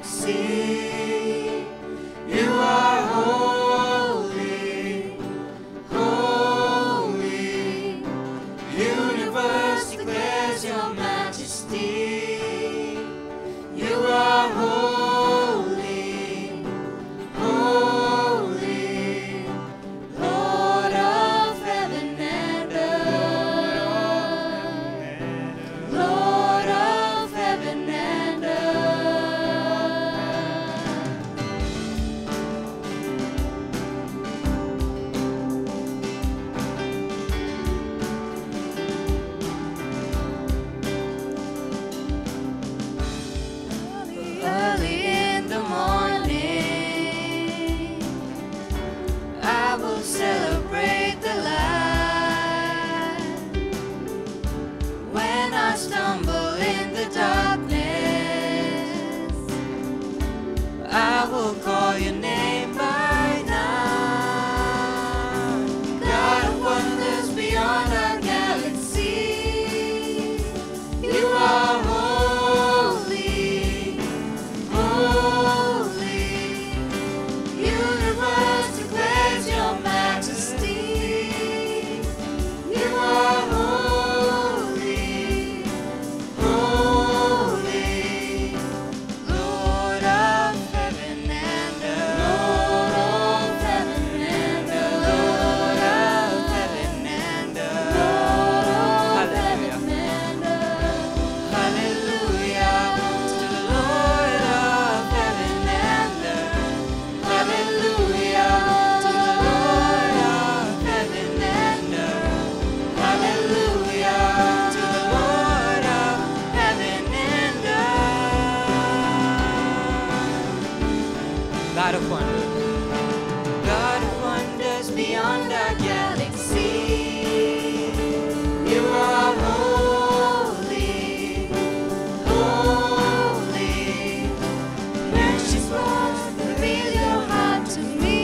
galaxy. You are holy, holy. Universe declares your majesty. You are holy, holy. Lord of heaven and earth. Lord of heaven and earth. Early in the morning, I will celebrate the light. When I stumble in the darkness, I will call your name by night. God of wonders beyond our galaxy, you are holy, holy. Universe declares your majesty. You are holy, holy. Lord of heaven and earth. Lord of heaven and earth. Lord of heaven and earth. Lord of heaven and earth. Hallelujah to the Lord of heaven and earth. Hallelujah to the Lord of heaven and earth. Hallelujah to the Lord of heaven and earth. God of wonders. God of wonders beyond our galaxy. You are holy, holy. Merciful, reveal your heart to me.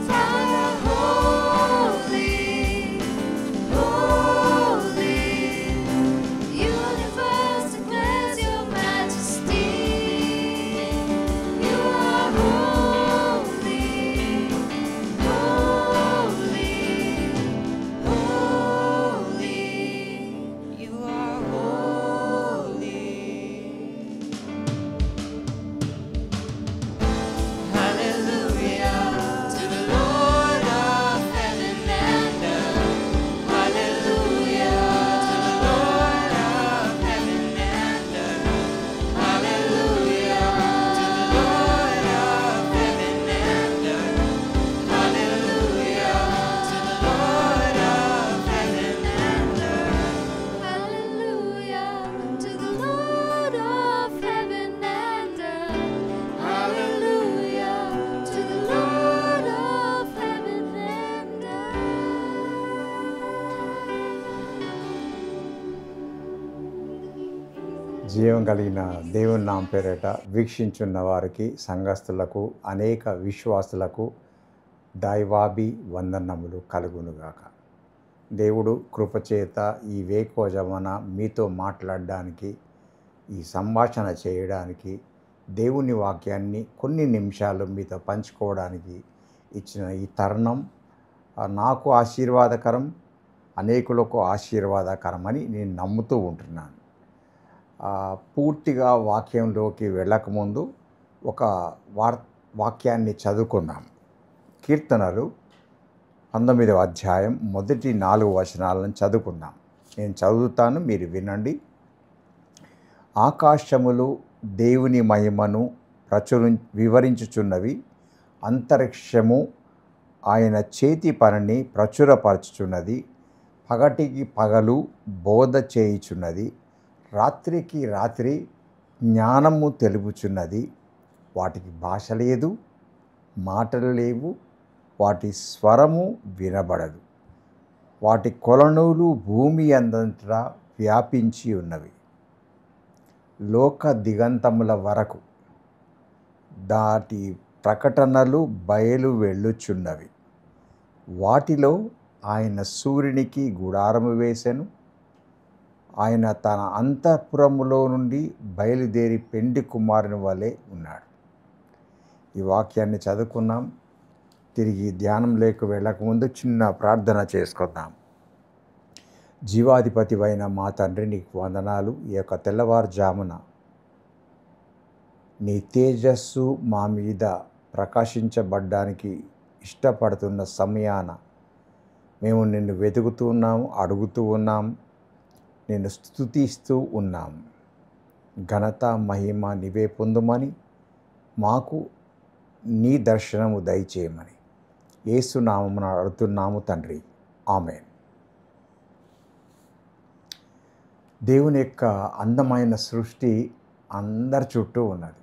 Father, holy, holy. Universe declares your majesty. You are holy, holy, holy. You are holy. Hallelujah to the Lord of heaven and earth. Hallelujah to the Lord of heaven and earth. Hallelujah to the Lord of heaven and earth. Hallelujah to the Lord of heaven and earth. Hallelujah to the Lord of heaven and earth. Hallelujah to the Lord of heaven and earth. జీవం కలిగిన దేవుని నామ పేరిట వీక్షించున్న వారికి సంఘస్థులకు అనేక విశ్వాసులకు దైవాభివందనములు కలుగునుగాక. దేవుడు కృపచేత ఈ వేకోజమున మీతో మాట్లాడడానికి, ఈ సంభాషణ చేయడానికి, దేవుని వాక్యాన్ని కొన్ని నిమిషాలు మీతో పంచుకోవడానికి ఇచ్చిన ఈ తరుణం నాకు ఆశీర్వాదకరం, అనేకులకు ఆశీర్వాదకరమని నేను నమ్ముతూ ఉంటున్నాను. పూర్తిగా వాక్యంలోకి వెళ్ళకముందు ఒక వాక్యాన్ని చదువుకుందాం. కీర్తనలు 19వ అధ్యాయం మొదటి 4 వచనాలను చదువుకుందాం. నేను చదువుతాను, మీరు వినండి. ఆకాశములు దేవుని మహిమను వివరించుచున్నవి, అంతరిక్షము ఆయన చేతి పనిని ప్రచురపరచుచున్నది. పగటికి పగలు బోధ చేయుచున్నది, రాత్రికి రాత్రి జ్ఞానము తెలుపుచున్నది. వాటికి భాష లేదు, మాటలు లేవు, వాటి స్వరము వినబడదు. వాటి కొలనులు భూమి అందంతటా వ్యాపించి ఉన్నవి, లోక దిగంతముల వరకు దాటి ప్రకటనలు బయలు వెళ్ళుచున్నవి. వాటిలో ఆయన సూర్యునికి గుడారము వేసెను, ఆయన తన అంతఃపురములో నుండి బయలుదేరి పెండి కుమారుని వలె ఉన్నాడు. ఈ వాక్యాన్ని చదువుకున్నాం. తిరిగి ధ్యానం లేక వెళ్ళకముందు చిన్న ప్రార్థన చేసుకుందాం. జీవాధిపతివైన మా తండ్రి, నీకు వందనాలు. ఈ యొక్క తెల్లవారుజామున నీ తేజస్సు మా మీద ప్రకాశించబడ్డానికి ఇష్టపడుతున్న సమయాన మేము నిన్ను వెతుకుతూ ఉన్నాం, అడుగుతూ ఉన్నాం, నిన్ను స్తుతిస్తూ ఉన్నాం. ఘనత మహిమ నీవే పొందుమని, మాకు నీ దర్శనము దయచేయమని యేసు నామమున అడుగుతున్నాము తండ్రి, ఆమేన్. దేవుని యొక్క అందమైన సృష్టి అందరి చుట్టూ ఉన్నది.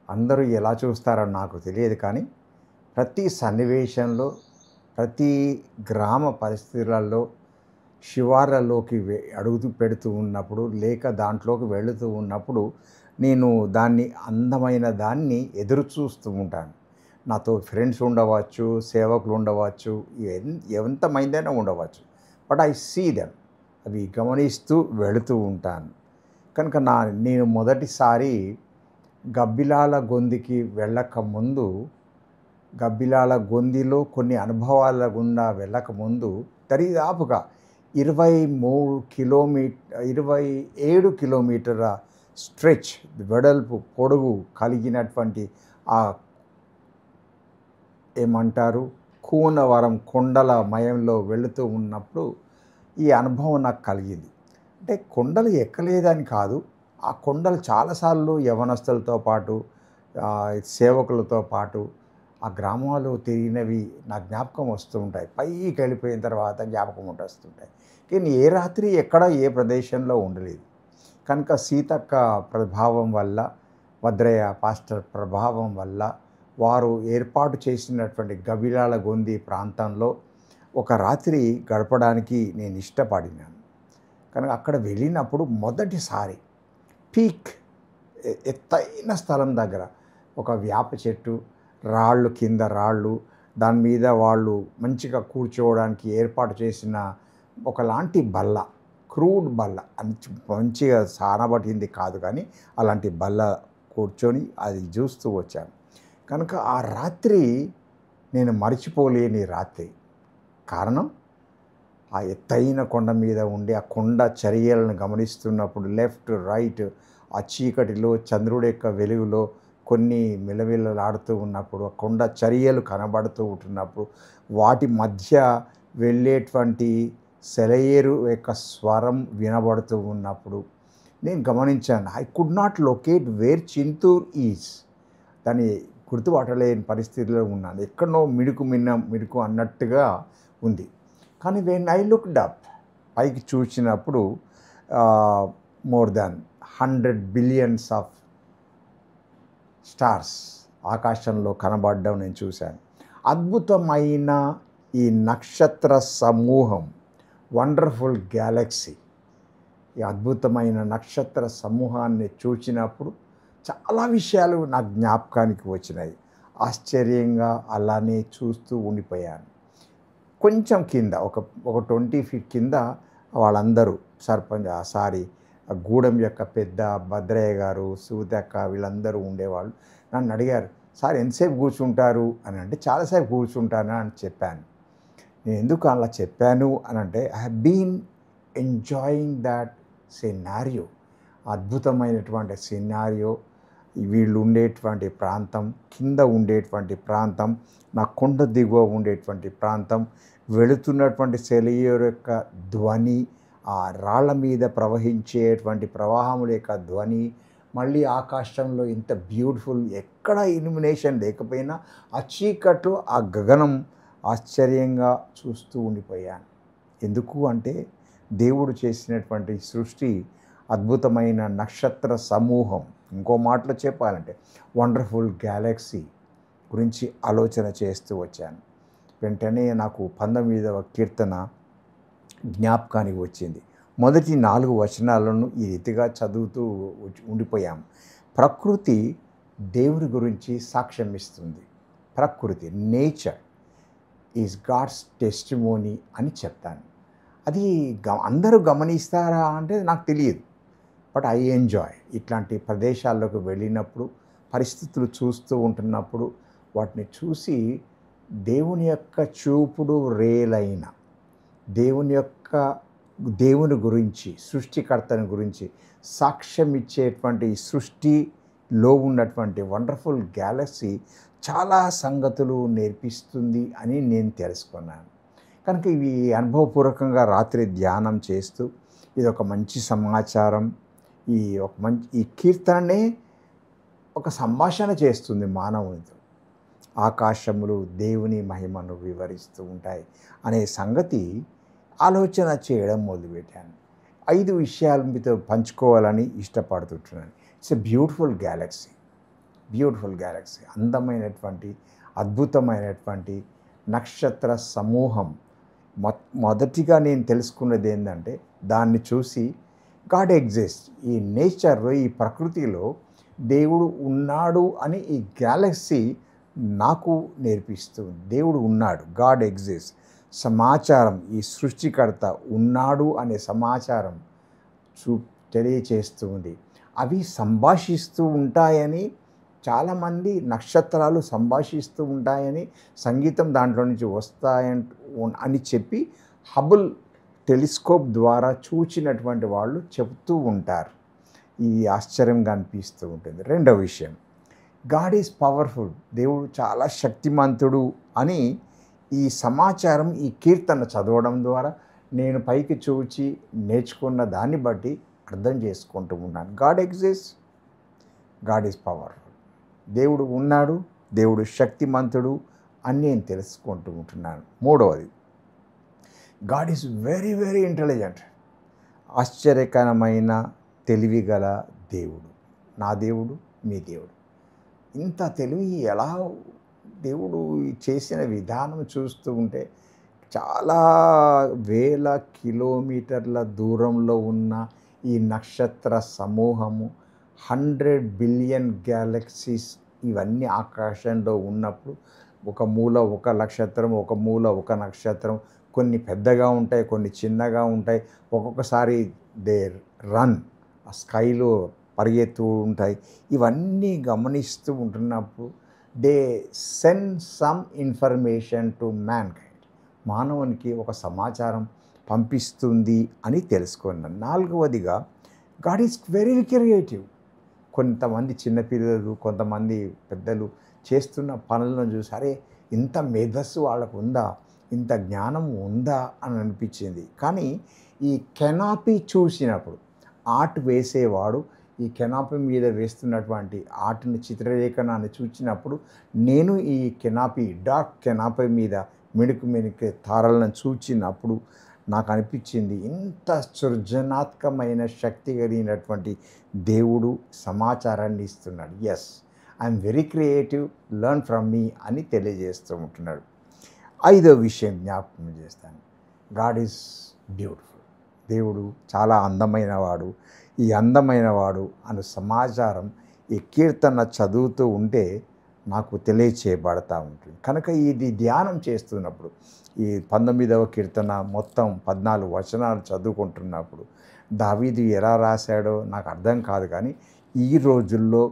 అందరూ ఎలా చూస్తారో నాకు తెలియదు, కానీ ప్రతి సన్నివేశంలో, ప్రతి గ్రామ పరిస్థితులలో, శివార్లలోకి అడుగుతూ పెడుతూ ఉన్నప్పుడు, లేక దాంట్లోకి వెళుతూ ఉన్నప్పుడు నేను దాన్ని అందమైన దాన్ని ఎదురు చూస్తూ ఉంటాను. నాతో ఫ్రెండ్స్ ఉండవచ్చు, సేవకులు ఉండవచ్చు, ఎంతమందైనా ఉండవచ్చు, బట్ ఐ సీ దెమ్. అవి గమనిస్తూ వెళుతూ ఉంటాను. కనుక నేను మొదటిసారి గబ్బిలాల గొందికి వెళ్ళకముందు, గబ్బిలాల గొందిలో కొన్ని అనుభవాల గుండా వెళ్ళకముందు దరిదాపుగా 27 కిలోమీటర్ల స్ట్రెచ్, వెడల్పు పొడుగు కలిగినటువంటి ఆ ఏమంటారు కూనవరం కొండల మయంలో వెళుతూ ఉన్నప్పుడు ఈ అనుభవం నాకు కలిగింది. అంటే కొండలు ఎక్కలేదని కాదు, ఆ కొండలు చాలాసార్లు యవనస్తులతో పాటు, సేవకులతో పాటు ఆ గ్రామాలు తిరిగినవి నా జ్ఞాపకం వస్తూ ఉంటాయి. పైకి వెళ్ళిపోయిన తర్వాత జ్ఞాపకం వస్తుంటాయి. కానీ ఏ రాత్రి ఎక్కడ ఏ ప్రదేశంలో ఉండలేదు. కనుక సీతక్క ప్రభావం వల్ల, భద్రయ్య పాస్టర్ ప్రభావం వల్ల వారు ఏర్పాటు చేసినటువంటి గబ్బిలాల గొంది ప్రాంతంలో ఒక రాత్రి గడపడానికి నేను ఇష్టపడినాను. కనుక అక్కడ వెళ్ళినప్పుడు మొదటిసారి పీక్, ఎత్తైన స్థలం దగ్గర ఒక వేప చెట్టు, రాళ్ళు కింద రాళ్ళు, దాని మీద వాళ్ళు మంచిగా కూర్చోవడానికి ఏర్పాటు చేసిన ఒకలాంటి బల్ల, క్రూడ్ బల్ల, మంచిగా సానబట్టింది కాదు, కానీ అలాంటి బల్ల కూర్చొని అది చూస్తూ వచ్చాను. కనుక ఆ రాత్రి నేను మర్చిపోలేని రాత్రి. కారణం, ఆ ఎత్తైన కొండ మీద ఉండి ఆ కొండ చర్యలను గమనిస్తున్నప్పుడు, లెఫ్ట్ రైట్, ఆ చీకటిలో చంద్రుడి యొక్క వెలుగులో కొన్ని మిలమిలలాడుతూ ఉన్నప్పుడు, ఆ కొండ చర్యలు కనబడుతూ ఉంటున్నప్పుడు, వాటి మధ్య వెళ్ళేటువంటి సెలయేరు యొక్క స్వరం వినబడుతూ ఉన్నప్పుడు నేను గమనించాను, I could not locate where Chintoor is. దాన్ని గుర్తుపట్టలేని పరిస్థితిలో ఉన్నాను. ఎక్కడో మిడుకు అన్నట్టుగా ఉంది. కానీ వెన్ ఐ లుక్డ్ అప్, పైకి చూసినప్పుడు more than 100 billions of stars ఆకాశంలో కనబడడం నేను చూశాను. అద్భుతమైన ఈ నక్షత్ర సమూహం, వండర్ఫుల్ గ్యాలక్సీ, ఈ అద్భుతమైన నక్షత్ర సమూహాన్ని చూసినప్పుడు చాలా విషయాలు నా జ్ఞాపకానికి వచ్చినాయి. ఆశ్చర్యంగా అలానే చూస్తూ ఉండిపోయాను. కొంచెం కింద ఒక 20 feet కింద వాళ్ళందరూ గూడెం యొక్క పెద్ద భద్రయ్య గారు, సూతక్క, వీళ్ళందరూ ఉండేవాళ్ళు. నన్ను అడిగారు, సార్ ఎంతసేపు కూర్చుంటారు అని. అంటే చాలాసేపు కూర్చుంటాను అని చెప్పాను. నేను ఎందుకు అలా చెప్పాను అని అంటే, I have been enjoying that scenario. అద్భుతమైనటువంటి సినారియో, వీళ్ళు ఉండేటువంటి ప్రాంతం, కింద ఉండేటువంటి ప్రాంతం, నా కొండ దిగువ ఉండేటువంటి ప్రాంతం, వెళుతున్నటువంటి సెలయేరు యొక్క ధ్వని, ఆ రాళ్ల మీద ప్రవహించేటువంటి ప్రవాహముల యొక్క ధ్వని, మళ్ళీ ఆకాశంలో ఇంత బ్యూటిఫుల్, ఎక్కడ ఇల్యూమినేషన్ లేకపోయినా ఆ చీకట్లో ఆ గగనం ఆశ్చర్యంగా చూస్తూ ఉండిపోయాను. ఎందుకు అంటే, దేవుడు చేసినటువంటి సృష్టి అద్భుతమైన నక్షత్ర సమూహం, ఇంకో మాటలో చెప్పాలంటే వండర్ఫుల్ గ్యాలక్సీ గురించి ఆలోచన చేస్తూ వచ్చాను. వెంటనే నాకు 19వ కీర్తన జ్ఞాపకానికి వచ్చింది. మొదటి 4 వచనాలను ఈ రీతిగా చదువుతూ ఉండిపోయాం. ప్రకృతి దేవుడి గురించి సాక్ష్యం ఇస్తుంది. ప్రకృతి, నేచర్ ఈజ్ గాడ్స్ టెస్టిమోనీ అని చెప్తాను. అది అందరూ గమనిస్తారా అంటే నాకు తెలియదు. బట్ ఐ ఎంజాయ్ ఇట్లాంటి ప్రదేశాల్లోకి వెళ్ళినప్పుడు, పరిస్థితులు చూస్తూ ఉంటున్నప్పుడు వాటిని చూసి దేవుని యొక్క చూపుడు రేలైన దేవుని గురించి, సృష్టికర్తని గురించి సాక్ష్యం ఇచ్చేటువంటి సృష్టిలో ఉన్నటువంటి వండర్ఫుల్ గ్యాలక్సీ చాలా సంగతులు నేర్పిస్తుంది అని నేను తెలుసుకున్నాను. కనుక ఇవి అనుభవపూర్వకంగా రాత్రి ధ్యానం చేస్తూ ఇది ఒక మంచి సమాచారం, ఈ కీర్తననే ఒక సంభాషణ చేస్తుంది మానవునితో. ఆకాశములు దేవుని మహిమను వివరిస్తూ ఉంటాయి అనే సంగతి ఆలోచన చేయడం మొదలుపెట్టాను. 5 విషయాలు మీతో పంచుకోవాలని ఇష్టపడుతుంటున్నాను. ఇట్స్ ఎ బ్యూటిఫుల్ గ్యాలక్సీ, అందమైనటువంటి అద్భుతమైనటువంటి నక్షత్ర సమూహం. మొదటిగా నేను తెలుసుకున్నది ఏంటంటే దాన్ని చూసి గాడ్ ఎగ్జిస్ట్, ఈ నేచర్లో, ఈ ప్రకృతిలో దేవుడు ఉన్నాడు అని ఈ గ్యాలక్సీ నాకు నేర్పిస్తుంది. దేవుడు ఉన్నాడు, గాడ్ ఎగ్జిస్ట్ సమాచారం, ఈ సృష్టికర్త ఉన్నాడు అనే సమాచారం తెలియచేస్తూ ఉంది. అవి సంభాషిస్తూ ఉంటాయని, చాలామంది నక్షత్రాలు సంభాషిస్తూ ఉంటాయని, సంగీతం దాంట్లో నుంచి అని చెప్పి హబుల్ టెలిస్కోప్ ద్వారా చూచినటువంటి వాళ్ళు చెప్తూ ఉంటారు. ఇది ఆశ్చర్యంగా అనిపిస్తూ ఉంటుంది. రెండవ విషయం, గాడ్ ఈజ్ పవర్ఫుల్, దేవుడు చాలా శక్తిమంతుడు అని ఈ సమాచారం, ఈ కీర్తన చదవడం ద్వారా నేను పైకి చూచి నేర్చుకున్న దాన్ని బట్టి అర్థం చేసుకుంటూ ఉన్నాను. God exist, God is powerful, దేవుడు ఉన్నాడు, దేవుడు శక్తిమంతుడు అని నేను తెలుసుకుంటూ ఉంటున్నాను. మూడవది, God is very very intelligent, ఆశ్చర్యకరమైన తెలివిగల దేవుడు. నా దేవుడు, మీ దేవుడు. ఇంత తెలివి ఎలా దేవుడు చేసిన విధానం చూస్తూ ఉంటే చాలా వేల కిలోమీటర్ల దూరంలో ఉన్న ఈ నక్షత్ర సమూహము, 100 బిలియన్ గ్యాలక్సీస్ ఇవన్నీ ఆకాశంలో ఉన్నప్పుడు ఒక మూల ఒక నక్షత్రం, ఒక మూల ఒక నక్షత్రం, కొన్ని పెద్దగా ఉంటాయి, కొన్ని చిన్నగా ఉంటాయి. ఒక్కొక్కసారి దే రన్ స్కైలో పరిగెత్తు ఉంటాయి. ఇవన్నీ గమనిస్తూ ఉంటున్నప్పుడు they send some information to man kind, మానవునికి ఒక సమాచారం పంపిస్తుంది అని తెలుసుకున్నాను. నాలుగవదిగా, గాడ్ ఈజ్ వెరీ క్రియేటివ్. కొంతమంది చిన్నపిల్లలు, కొంతమంది పెద్దలు చేస్తున్న పనులను చూసి అరే ఇంత మేధస్సు వాళ్ళకు ఉందా, ఇంత జ్ఞానం ఉందా అని అనిపించింది. కానీ ఈ కెనాపీ చూసినప్పుడు, ఆర్ట్ వేసేవాడు ఈ కెనాపీ మీద వేస్తున్నటువంటి ఆర్ట్ని, చిత్రలేఖనాన్ని చూసినప్పుడు, నేను ఈ కెనాపీ, డార్క్ కెనాపీ మీద మిణుకు తారలను చూచినప్పుడు నాకు అనిపించింది ఇంత సృజనాత్మకమైన శక్తి కలిగినటువంటి దేవుడు సమాచారాన్ని ఇస్తున్నాడు. Yes, I'm very creative, learn from me అని తెలియజేస్తూ ఉంటున్నాడు. 5వ విషయం జ్ఞాపకం చేస్తాను, గాడ్ ఈజ్ బ్యూటిఫుల్, దేవుడు చాలా అందమైనవాడు. ఈ అందమైనవాడు అనే సమాచారం ఈ కీర్తన చదువుతూ ఉంటే నాకు తెలియచేయబడతా ఉంటుంది. కనుక ఇది ధ్యానం చేస్తున్నప్పుడు, ఈ 19వ కీర్తన మొత్తం 14 వచనాలు చదువుకుంటున్నప్పుడు దావీదు ఎలా రాశాడో నాకు అర్థం కాదు. కానీ ఈ రోజుల్లో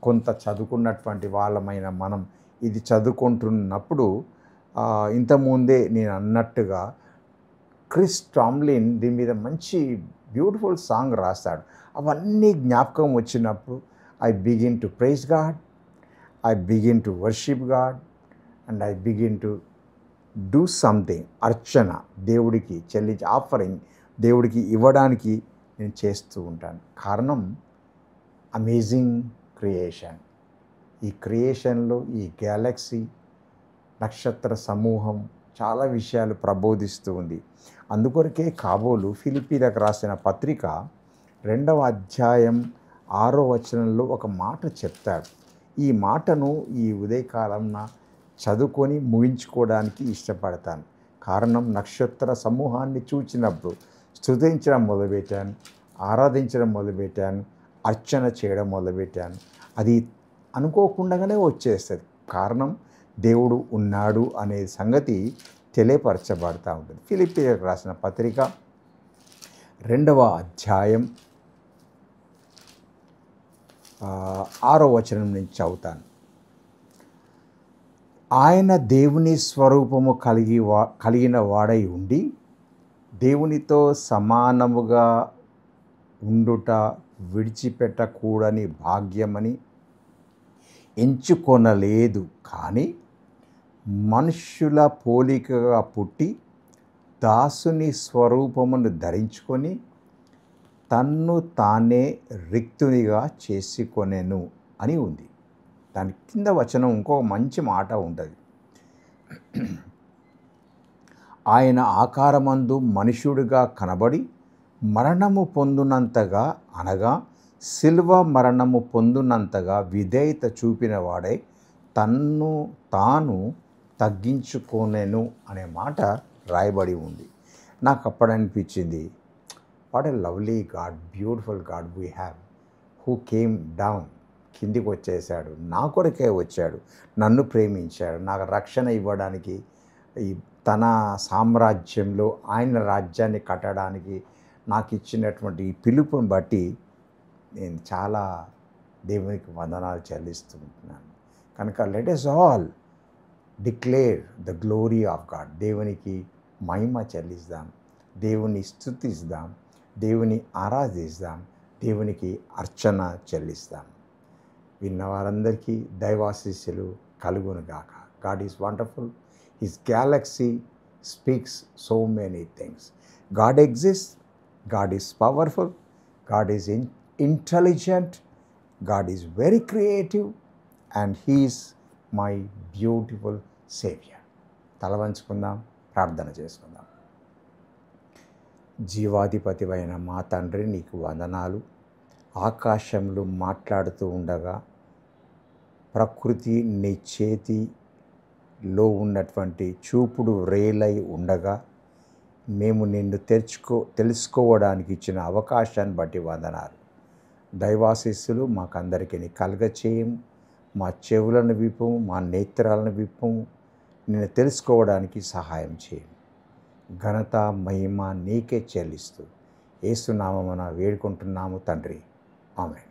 కొంత చదువుకున్నటువంటి వాళ్ళమైన మనం ఇది చదువుకుంటున్నప్పుడు, ఇంతకుముందే నేను అన్నట్టుగా క్రిస్ టామ్లిన్ దీని మీద మంచి బ్యూటిఫుల్ సాంగ్ రాస్తాడు. అవన్నీ జ్ఞాపకం వచ్చినప్పుడు I begin to praise God, I begin to worship God and I begin to do something. అర్చన దేవుడికి చెల్లించి, ఆఫరింగ్ దేవుడికి ఇవ్వడానికి నేను చేస్తూ ఉంటాను. కారణం అమేజింగ్ క్రియేషన్. ఈ క్రియేషన్లో ఈ గ్యాలక్సీ, నక్షత్ర సమూహం చాలా విషయాలు ప్రబోధిస్తూ ఉంది. అందుకొరకే కాబోలు ఫిలిప్పీలకు రాసిన పత్రిక 2వ అధ్యాయం 6వ వచనంలో ఒక మాట చెప్తాడు. ఈ మాటను ఈ ఉదయకాలంన చదువుకొని ముగించుకోవడానికి ఇష్టపడతాను. కారణం నక్షత్ర సమూహాన్ని చూచినప్పుడు స్తుతించడం మొదలుపెట్టాను, ఆరాధించడం మొదలుపెట్టాను, అర్చన చేయడం మొదలుపెట్టాను. అది అనుకోకుండానే వచ్చేస్తుంది. కారణం దేవుడు ఉన్నాడు అనే సంగతి తెలియపరచబడతా ఉంటుంది. ఫిలిప్పీయులకు రాసిన పత్రిక 2వ అధ్యాయం 6వ వచనం నుంచి చదువుతాను. ఆయన దేవుని స్వరూపము కలిగిన వాడై ఉండి దేవునితో సమానముగా ఉండుట విడిచిపెట్టకూడని భాగ్యమని ఎంచుకొనలేదు, కానీ మనుష్యుల పోలికగా పుట్టి దాసుని స్వరూపమును ధరించుకొని తన్ను తానే రిక్తునిగా చేసుకొనెను అని ఉంది. దాని కింద వచనం ఇంకో మంచి మాట ఉంటుంది. ఆయన ఆకారమందు మనుష్యుడిగా కనబడి మరణము పొందునంతగా, అనగా శిల్వ మరణము పొందునంతగా విధేయత చూపిన వాడై తన్ను తాను తగ్గించుకొనెను అనే మాట రాయబడి ఉంది. నాకు అప్పుడు అనిపించింది, what a lovely God, beautiful God we have, who came down, కిందికి వచ్చేసాడు, నా కొరకే వచ్చాడు, నన్ను ప్రేమించాడు, నాకు రక్షణ ఇవ్వడానికి, తన సామ్రాజ్యంలో ఆయన రాజ్యాన్ని కట్టడానికి నాకు ఇచ్చినటువంటి ఈ పిలుపుని బట్టి నేను చాలా దేవునికి వందనాలు చెల్లిస్తుంటున్నాను. కనుక let us all declare the glory of God. దేవునికి మహిమ చెల్లిస్తాం, దేవుని స్తుతిస్తాం, దేవుని ఆరాధిస్తాం, దేవునికి అర్చన చెల్లిస్తాం. విన్న వారందరికీ దైవాశీస్సులు కలుగునుగాక. God is wonderful. His Galaxy speaks so many things. God exist, God is powerful, God is intelligent, God is very creative, and he is my beautiful saviour. తల వంచుకుందాం, ప్రార్థన చేసుకుందాం. జీవాధిపతివైన మా తండ్రి, నీకు వందనాలు. ఆకాశంలో మాట్లాడుతూ ఉండగా ప్రకృతి నీ చేతిలో ఉన్నటువంటి చూపుడు రేలై ఉండగా మేము నిన్ను తెలుసుకోవడానికి ఇచ్చిన అవకాశాన్ని బట్టి వందనాలు. దైవాశీస్సులు మాకందరికీ కలగచేయము. మా చెవులను విప్పము, మా నేత్రాలను విప్పము, నిన్ను తెలుసుకోవడానికి సహాయం చేయము. ఘనత మహిమ నీకే చెల్లిస్తూ యేసు నామమున వేడుకుంటున్నాము తండ్రి. ఆమేన్.